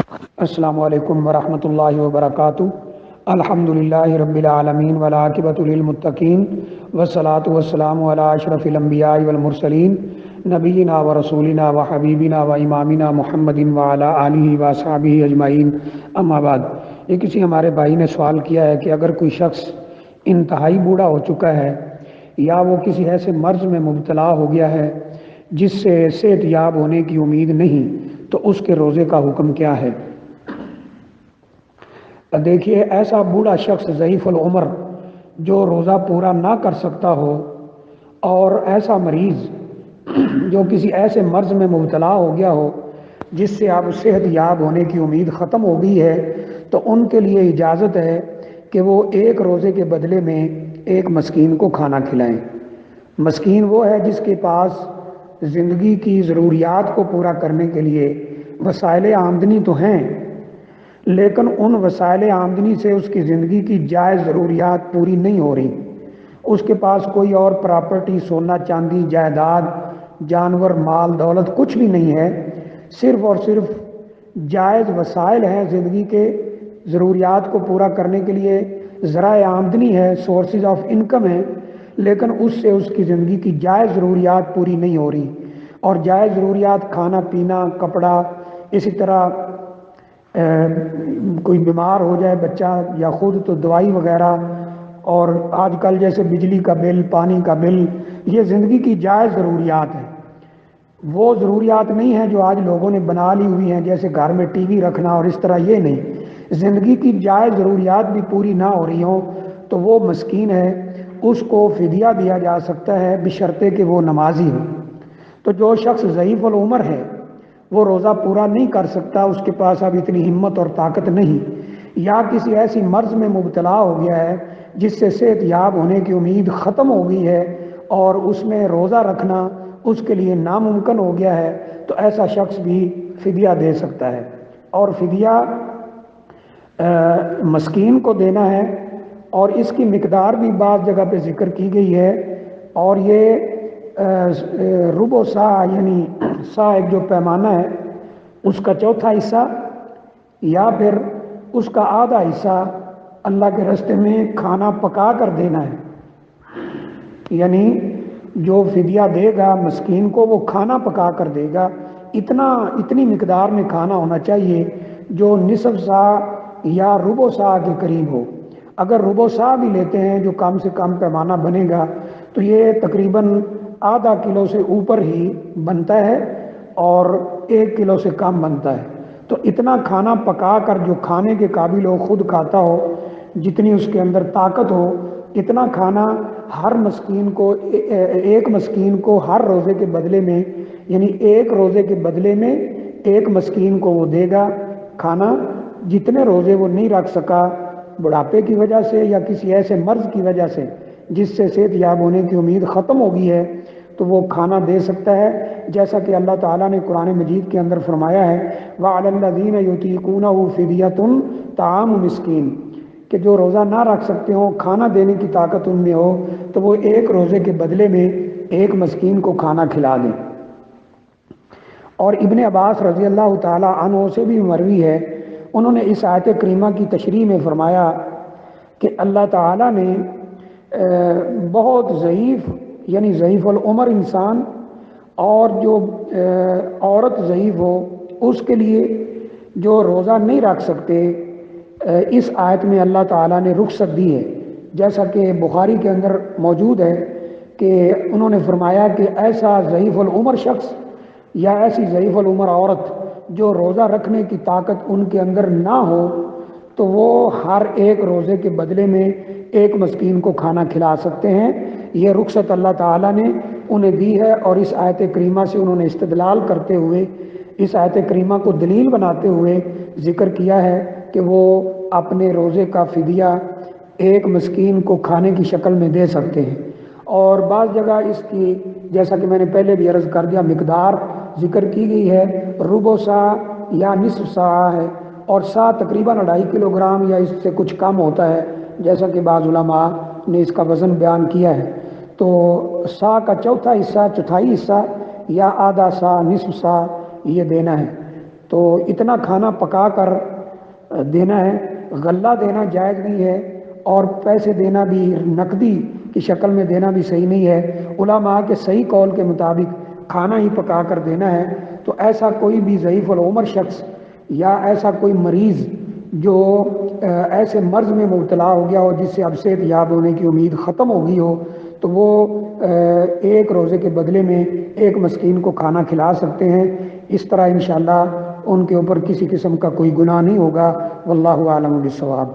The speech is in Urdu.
السلام علیکم ورحمۃ اللہ وبرکاتہ۔ الحمد للہ رب العالمین والعاقبۃ للمتقین والصلاۃ والسلام علی اشرف الانبیاء والمرسلین نبینا و رسولنا و حبیبنا و امامنا محمد وعلی آلہ وصحبہ اجمعین، اما بعد۔ یہ کسی ہمارے بھائی نے سوال کیا ہے کہ اگر کوئی شخص انتہائی بوڑھا ہو چکا ہے یا وہ کسی ایسے مرض میں مبتلا ہو گیا ہے جس سے صحت یاب ہونے کی امید نہیں، تو اس کے روزے کا حکم کیا ہے؟ دیکھیے، ایسا بوڑھا شخص ضعیف العمر جو روزہ پورا نہ کر سکتا ہو، اور ایسا مریض جو کسی ایسے مرض میں مبتلا ہو گیا ہو جس سے اب صحت یاب ہونے کی امید ختم ہو گئی ہے، تو ان کے لیے اجازت ہے کہ وہ ایک روزے کے بدلے میں ایک مسکین کو کھانا کھلائیں۔ مسکین وہ ہے جس کے پاس زندگی کی ضروریات کو پورا کرنے کے لیے وسائل آمدنی تو ہیں، لیکن ان وسائل آمدنی سے اس کی زندگی کی جائز ضروریات پوری نہیں ہو رہی۔ اس کے پاس کوئی اور پراپرٹی، سونا چاندی، جائیداد، جانور، مال دولت کچھ بھی نہیں ہے، صرف اور صرف جائز وسائل ہیں زندگی کے ضروریات کو پورا کرنے کے لیے، ذرائع آمدنی ہے، سورسز آف انکم ہے، لیکن اس سے اس کی زندگی کی جائز ضروریات پوری نہیں ہو رہی۔ اور جائز ضروریات کھانا پینا، کپڑا، اسی طرح کوئی بیمار ہو جائے بچہ یا خود تو دوائی وغیرہ، اور آج کل جیسے بجلی کا بل، پانی کا بل، یہ زندگی کی جائز ضروریات ہیں۔ وہ ضروریات نہیں ہیں جو آج لوگوں نے بنا لی ہوئی ہیں، جیسے گھر میں ٹی وی رکھنا اور اس طرح، یہ نہیں۔ زندگی کی جائز ضروریات بھی پوری نہ ہو رہی ہوں تو وہ مسکین ہے، اس کو فدیہ دیا جا سکتا ہے بشرطے کہ وہ نمازی ہو۔ تو جو شخص ضعیف العمر ہے، وہ روزہ پورا نہیں کر سکتا، اس کے پاس اب اتنی ہمت اور طاقت نہیں، یا کسی ایسی مرض میں مبتلا ہو گیا ہے جس سے صحت یاب ہونے کی امید ختم ہو گئی ہے اور اس میں روزہ رکھنا اس کے لیے ناممکن ہو گیا ہے، تو ایسا شخص بھی فدیہ دے سکتا ہے۔ اور فدیہ مسکین کو دینا ہے، اور اس کی مقدار بھی بعض جگہ پہ ذکر کی گئی ہے، اور یہ ربع سا، یعنی سا ایک جو پیمانہ ہے اس کا چوتھا حصہ یا پھر اس کا آدھا حصہ اللہ کے راستے میں کھانا پکا کر دینا ہے۔ یعنی جو فدیہ دے گا مسکین کو، وہ کھانا پکا کر دے گا، اتنی مقدار میں کھانا ہونا چاہیے جو نصف سا یا ربع سا کے قریب ہو۔ اگر ربع سا بھی لیتے ہیں جو کم سے کم پیمانہ بنے گا، تو یہ تقریباً آدھا کلو سے اوپر ہی بنتا ہے اور 1 کلو سے کم بنتا ہے۔ تو اتنا کھانا پکا کر جو کھانے کے قابل ہو، خود کھاتا ہو، جتنی اس کے اندر طاقت ہو، اتنا کھانا ہر مسکین کو، ایک مسکین کو ہر روزے کے بدلے میں، یعنی ایک روزے کے بدلے میں ایک مسکین کو وہ دے گا کھانا۔ جتنے روزے وہ نہیں رکھ سکا بڑھاپے کی وجہ سے یا کسی ایسے مرض کی وجہ سے جس سے صحت یاب ہونے کی امید ختم ہو گئی ہے، تو وہ کھانا دے سکتا ہے، جیسا کہ اللہ تعالیٰ نے قرآن مجید کے اندر فرمایا ہے وَعَلَى الَّذِينَ يُطِيقُونَهُ فِدْيَةٌ طَعَامُ مسکین، کہ جو روزہ نہ رکھ سکتے ہوں، کھانا دینے کی طاقت ان میں ہو، تو وہ ایک روزے کے بدلے میں ایک مسکین کو کھانا کھلا دیں۔ اور ابن عباس رضی اللہ تعالیٰ عنہ سے بھی مروی ہے، انہوں نے اس آیت کریمہ کی تشریح میں فرمایا کہ اللہ تعالیٰ نے بہت ضعیف، یعنی ضعیف العمر انسان اور جو عورت ضعیف ہو، اس کے لیے جو روزہ نہیں رکھ سکتے، اس آیت میں اللہ تعالیٰ نے رخصت دی ہے، جیسا کہ بخاری کے اندر موجود ہے کہ انہوں نے فرمایا کہ ایسا ضعیف العمر شخص یا ایسی ضعیف العمر عورت جو روزہ رکھنے کی طاقت ان کے اندر نہ ہو، تو وہ ہر ایک روزے کے بدلے میں ایک مسکین کو کھانا کھلا سکتے ہیں۔ یہ رخصت اللہ تعالیٰ نے انہیں دی ہے، اور اس آیت کریمہ سے انہوں نے استدلال کرتے ہوئے، اس آیت کریمہ کو دلیل بناتے ہوئے ذکر کیا ہے کہ وہ اپنے روزے کا فدیہ ایک مسکین کو کھانے کی شکل میں دے سکتے ہیں۔ اور بعض جگہ اس کی، جیسا کہ میں نے پہلے بھی عرض کر دیا، مقدار ذکر کی گئی ہے، ربع سا یا نصف سا ہے، اور سا تقریباً 2.5 کلو گرام یا اس سے کچھ کم ہوتا ہے، جیسا کہ بعض علماء نے اس کا وزن بیان کیا ہے۔ تو سا کا چوتھا حصہ، چوتھائی حصہ یا آدھا سا، نصف سا یہ دینا ہے۔ تو اتنا کھانا پکا کر دینا ہے، غلہ دینا جائز نہیں ہے، اور پیسے دینا بھی نقدی کی شکل میں دینا بھی صحیح نہیں ہے۔ علماء کے صحیح قول کے مطابق کھانا ہی پکا کر دینا ہے۔ تو ایسا کوئی بھی ضعیف العمر شخص یا ایسا کوئی مریض جو ایسے مرض میں مبتلا ہو گیا ہو جس سے اب صحت یاب ہونے کی امید ختم ہو گئی ہو، تو وہ ایک روزے کے بدلے میں ایک مسکین کو کھانا کھلا سکتے ہیں۔ اس طرح انشاءاللہ ان کے اوپر کسی قسم کا کوئی گناہ نہیں ہوگا۔ واللہ اعلم بالصواب۔